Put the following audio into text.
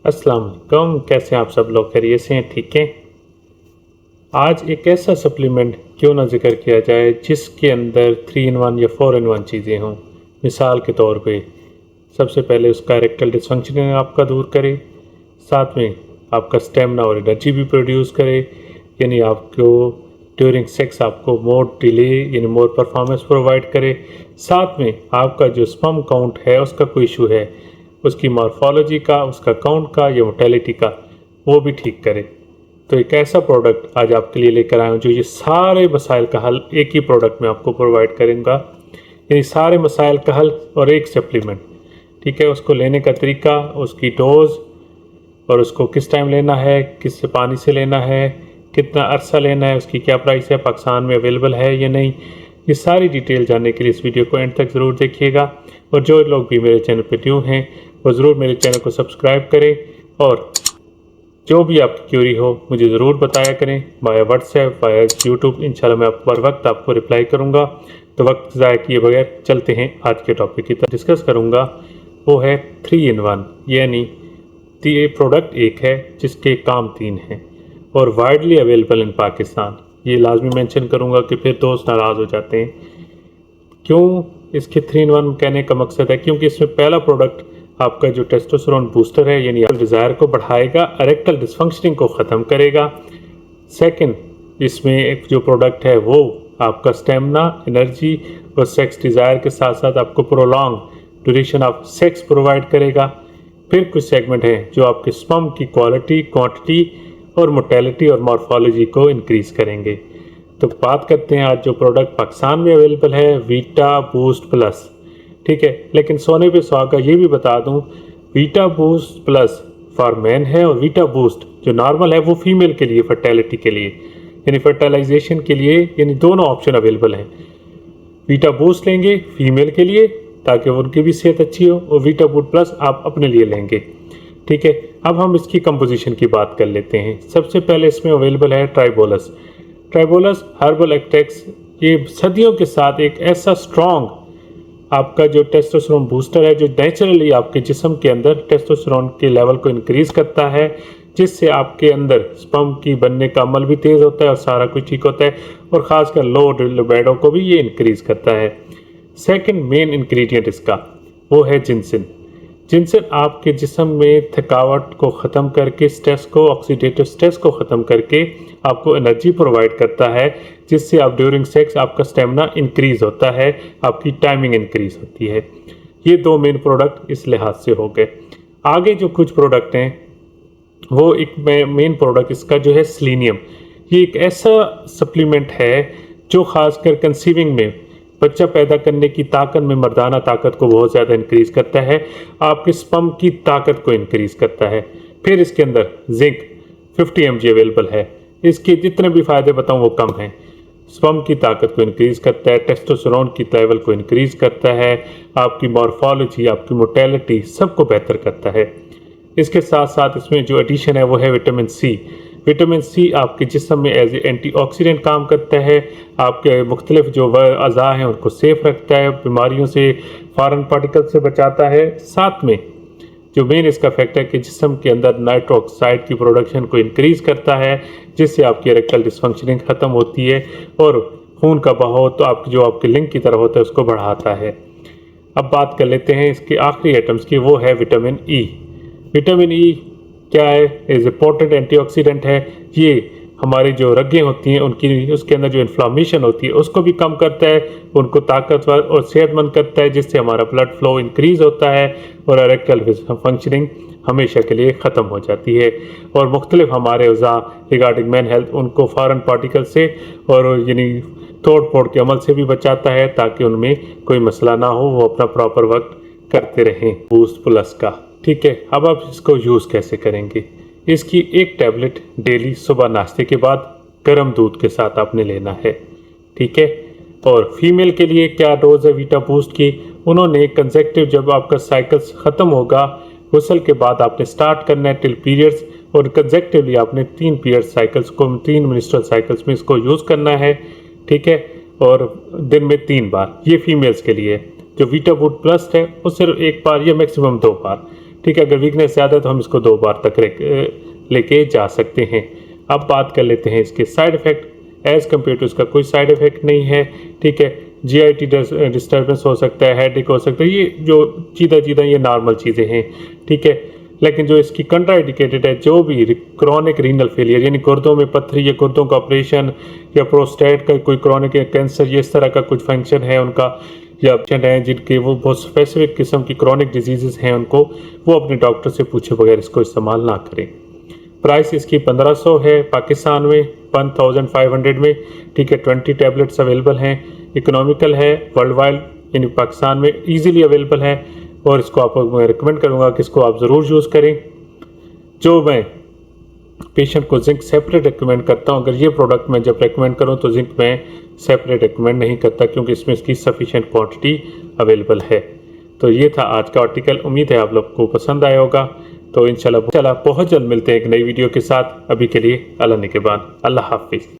अस्सलाम वालेकुम, कैसे हैं आप सब लोग? खैरियत से हैं? ठीक हैं? आज एक ऐसा सप्लीमेंट क्यों ना ज़िक्र किया जाए जिसके अंदर 3 इन 1 या 4 इन 1 चीज़ें हों। मिसाल के तौर पे सबसे पहले उसका इरेक्टाइल डिसफंक्शनिंग आपका दूर करे, साथ में आपका स्टेमिना और एनर्जी भी प्रोड्यूस करे, यानी आपको ड्यूरिंग सेक्स आपको मोर डिले यानी मोर परफॉर्मेंस प्रोवाइड करे, साथ में आपका जो स्पर्म काउंट है उसका कोई इशू है, उसकी मॉर्फोलॉजी का, उसका काउंट का या मोटेलिटी का, वो भी ठीक करे। तो एक ऐसा प्रोडक्ट आज आपके लिए लेकर आया हूँ जो ये सारे मसाइल का हल एक ही प्रोडक्ट में आपको प्रोवाइड करेगा, यानी सारे मसाइल का हल और एक सप्लीमेंट। ठीक है, उसको लेने का तरीका, उसकी डोज और उसको किस टाइम लेना है, किस पानी से लेना है, कितना अरसा लेना है, उसकी क्या प्राइस है, पाकिस्तान में अवेलेबल है या नहीं, ये सारी डिटेल जानने के लिए इस वीडियो को एंड तक ज़रूर देखिएगा। और जो लोग भी मेरे चैनल पर न्यू हैं वो ज़रूर मेरे चैनल को सब्सक्राइब करें और जो भी आपकी क्यूरी हो मुझे ज़रूर बताया करें वाया व्हाट्सएप, वाया यूट्यूब। इंशाल्लाह मैं पर वक्त आपको रिप्लाई करूँगा। तो वक्त ज़ाया किए बगैर चलते हैं आज के टॉपिक की तरफ। डिस्कस करूँगा वो है 3 इन 1, यानी ये प्रोडक्ट एक है जिसके काम 3 हैं और वाइडली अवेलेबल इन पाकिस्तान। ये लाजमी मेंशन करूँगा कि फिर दोस्त नाराज़ हो जाते हैं। क्यों इसके 3 इन 1 कहने का मकसद है, क्योंकि इसमें पहला प्रोडक्ट आपका जो टेस्टोस्टेरोन बूस्टर है, यानी डिज़ायर को बढ़ाएगा, इरेक्टाइल डिसफंक्शनिंग को ख़त्म करेगा। सेकंड, इसमें एक जो प्रोडक्ट है वो आपका स्टेमिना, एनर्जी और सेक्स डिज़ायर के साथ साथ आपको prolong duration of sex provide करेगा। फिर कुछ सेगमेंट हैं जो आपके स्पर्म की क्वालिटी, क्वांटिटी और मोटेलिटी और मॉर्फोलॉजी को इंक्रीज़ करेंगे। तो बात करते हैं आज जो प्रोडक्ट पाकिस्तान में अवेलेबल है, वीटा बूस्ट प्लस। ठीक है, लेकिन सोने पे सुहागा ये भी बता दूं, Vita boost plus for man है और वीटा बूस्ट जो नॉर्मल है वो फीमेल के लिए, फर्टिलिटी के लिए यानी फर्टिलाइजेशन के लिए, यानी दोनों ऑप्शन अवेलेबल हैं। वीटा बूस्ट लेंगे फीमेल के लिए ताकि उनकी भी सेहत अच्छी हो, और वीटा बूस्ट प्लस आप अपने लिए लेंगे। ठीक है, अब हम इसकी कंपोजिशन की बात कर लेते हैं। सबसे पहले इसमें अवेलेबल है ट्राइबोलस। ट्राइबोलस हर्बल एक्ट्रैक्ट्स, ये सदियों के साथ एक ऐसा स्ट्रॉन्ग आपका जो टेस्टोस्टेरोन बूस्टर है जो नेचुरली आपके जिस्म के अंदर टेस्टोस्टेरोन के लेवल को इंक्रीज़ करता है, जिससे आपके अंदर स्पर्म की बनने का अमल भी तेज़ होता है और सारा कुछ ठीक होता है, और ख़ासकर लो लिबिडो को भी ये इंक्रीज़ करता है। सेकंड मेन इंग्रेडिएंट इसका वो है जिनसिन। जिनसिन आपके जिस्म में थकावट को ख़त्म करके, स्ट्रेस को, ऑक्सीडेटिव स्ट्रेस को ख़त्म करके आपको एनर्जी प्रोवाइड करता है, जिससे आप ड्यूरिंग सेक्स आपका स्टेमिना इंक्रीज़ होता है, आपकी टाइमिंग इंक्रीज़ होती है। ये दो मेन प्रोडक्ट इस लिहाज से हो गए। आगे जो कुछ प्रोडक्ट हैं वो एक मेन प्रोडक्ट इसका जो है सेलेनियम। ये एक ऐसा सप्लीमेंट है जो ख़ासकर कंसीविंग में, बच्चा पैदा करने की ताकत में, मर्दाना ताकत को बहुत ज़्यादा इंक्रीज़ करता है, आपके स्पर्म की ताकत को इंक्रीज़ करता है। फिर इसके अंदर जिंक 50 mg अवेलेबल है। इसके जितने भी फ़ायदे बताऊँ वो कम हैं। स्पर्म की ताकत को इंक्रीज़ करता है, टेस्टोस्टेरोन की लेवल को इंक्रीज़ करता है, आपकी मॉर्फोलॉजी, आपकी मोटेलिटी सबको बेहतर करता है। इसके साथ साथ इसमें जो एडिशन है वो है विटामिन सी। विटामिन सी आपके जिस्म में एज ए एंटीऑक्सीडेंट काम करता है, आपके मुख्तलिफ जो अज़ा हैं उनको सेफ रखता है, बीमारियों से, फॉरेन पार्टिकल से बचाता है। साथ में जो मेन इसका फैक्ट है कि जिस्म के अंदर नाइट्रो ऑक्साइड की प्रोडक्शन को इंक्रीज़ करता है, जिससे आपकी इरेक्टाइल डिसफंक्शनिंग ख़त्म होती है और खून का बहाव तो आपकी जो आपके लिंग की तरफ होता है उसको बढ़ाता है। अब बात कर लेते हैं इसके आखिरी आइटम्स की, वो है विटामिन ई। विटामिन ई क्या है? एज ए पोटेंट एंटीऑक्सीडेंट है। ये हमारी जो रगें होती हैं उनकी, उसके अंदर जो इन्फ्लामेशन होती है उसको भी कम करता है, उनको ताकतवर और सेहतमंद करता है, जिससे हमारा ब्लड फ्लो इंक्रीज़ होता है और इरेक्टाइल फंक्शनिंग हमेशा के लिए ख़त्म हो जाती है। और मुख्तलिफ हमारे अज़ा रिगार्डिंग मैन हेल्थ उनको फॉरेन पार्टिकल से और यानी तोड़ फोड़ के अमल से भी बचाता है, ताकि उनमें कोई मसला ना हो, वो अपना प्रॉपर वर्क करते रहें। बूस्ट प्लस का ठीक है। अब आप इसको यूज़ कैसे करेंगे? इसकी एक टैबलेट डेली सुबह नाश्ते के बाद गर्म दूध के साथ आपने लेना है। ठीक है। और फीमेल के लिए क्या डोज है वीटा बूस्ट की? उन्होंने कंसेक्टिव, जब आपका साइकिल्स ख़त्म होगा गुस्ल के बाद आपने स्टार्ट करना है टिल पीरियड्स, और कंसेक्टिवली आपने 3 पीरियड साइकिल्स को, 3 मिनिस्ट्रल साइकिल्स में इसको यूज़ करना है। ठीक है। और दिन में 3 बार। ये फीमेल्स के लिए। जो वीटा बूस्ट प्लस है वो सिर्फ 1 बार या मैक्सिमम 2 बार। ठीक है। अगर वीकनेस ज़्यादा है तो हम इसको 2 बार तक लेके जा सकते हैं। अब बात कर लेते हैं इसके side effect. As compare to इसका कोई साइड इफ़ेक्ट नहीं है, ठीक है। GIT डिस्टर्बेंस हो सकता है, हेडेक हो सकता है, ये जो चीज़ें ये नॉर्मल चीज़ें हैं, ठीक है। लेकिन जो इसकी कंट्राइंडिकेटेड है, जो भी क्रॉनिक रीनल फेलियर यानी गुर्दों में पत्थरी या गुर्दों का ऑपरेशन या प्रोस्टेट का कोई क्रॉनिक कैंसर, ये इस तरह का कुछ फंक्शन है उनका, या पेशेंट हैं जिनके वो बहुत स्पेसिफिक किस्म की क्रॉनिक डिजीज़ हैं, उनको वो अपने डॉक्टर से पूछे बगैर इसको इस्तेमाल ना करें। प्राइस इसकी 1500 है पाकिस्तान में, 1500 में, ठीक है। 20 टैबलेट्स अवेलेबल हैं, इकोनॉमिकल है, वर्ल्ड वाइड यानी पाकिस्तान में ईजिली अवेलेबल है, और इसको आपको मैं रिकमेंड करूँगा कि इसको आप ज़रूर यूज़ करें। जो मैं पेशेंट को जिंक सेपरेट रिकमेंड करता हूँ, अगर ये प्रोडक्ट मैं जब रिकमेंड करूँ तो जिंक मैं सेपरेट रिकमेंड नहीं करता, क्योंकि इसमें इसकी सफिशिएंट क्वांटिटी अवेलेबल है। तो ये था आज का आर्टिकल, उम्मीद है आप लोग को पसंद आया होगा। तो इंशाल्लाह बहुत जल्द मिलते हैं एक नई वीडियो के साथ। अभी के लिए अल्लाह निगहबान, अल्लाह हाफिज़।